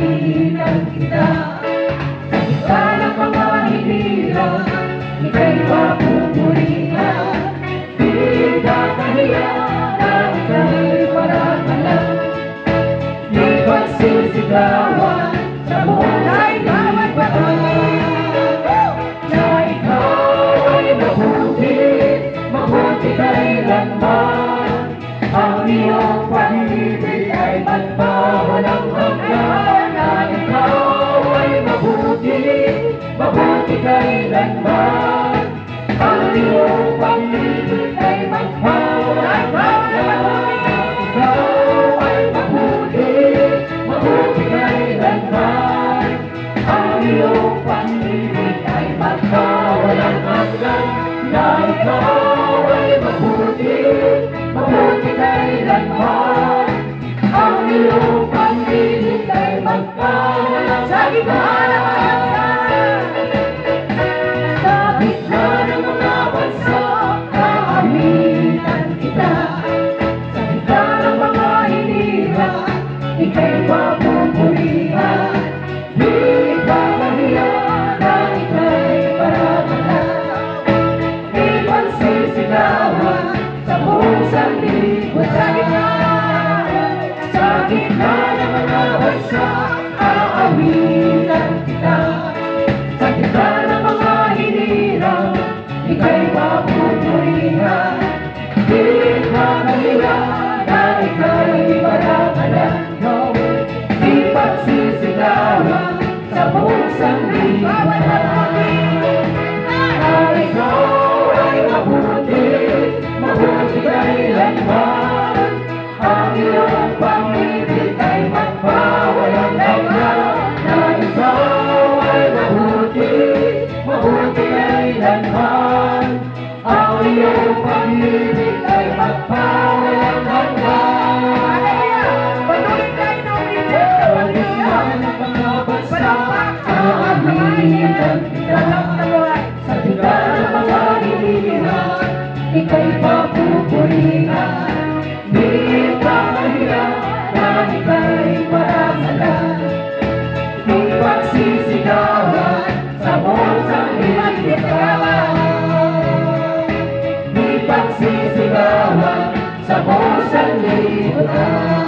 aaminan kita. Sa gitna ng mga hinirang, ika'y papupurihan. Di kakahiya na ika'y parapalan. Di pagsisigawan sa buong sanlibutan. Na ikaw ay mabuti, mabuti kailanman. Ang iyong pag-ibig ay magpawalang hanggan. Na ikaw ay mabuti, mabuti kailanman. Ang iyong pag-ibig ay magpawalang hanggan. Ikaw ay mabuti, mabuti kailanman. Ang iyong pag-ibig ay magpawalang hanggan. Na ikaw ay mabuti, mabuti kailanman. Ang iyong pag-ibig ay magpawalang hanggan. Sa gitna ng mga bansa, aaminan kita. Sa gitna ng mga hinirang, ika'y papupurihan. Di kakahiya na ika'y parapalan. Di pagsisigawan sa buong sanlibutan. Sa gitna ng mga bansa, aaminan kita. Sa gitna ng mga hinirang, ika'y papupurihan. Di kakahiya na ika'y parapalan. Di pagsisigawan sa buong sanlibutan. Na ikaw ay mabuti, mabuti kailanman. Ang iyong pag-ibig ay magpawalang hanggan. Na ikaw ay mabuti, mabuti kailanman. Ang iyong pag-ibig ay magpawalang hanggan. Patuloy tayo na umitin. Sa gitna ng mga bansa, aaminan kita. Sa gitna ng mga hinirang, ika'y papupurihan. Di kakahiya na ika'y parapalan. Di pagsisigawan sa buong sanlibutan. Di pagsisigawan sa buong sanlibutan.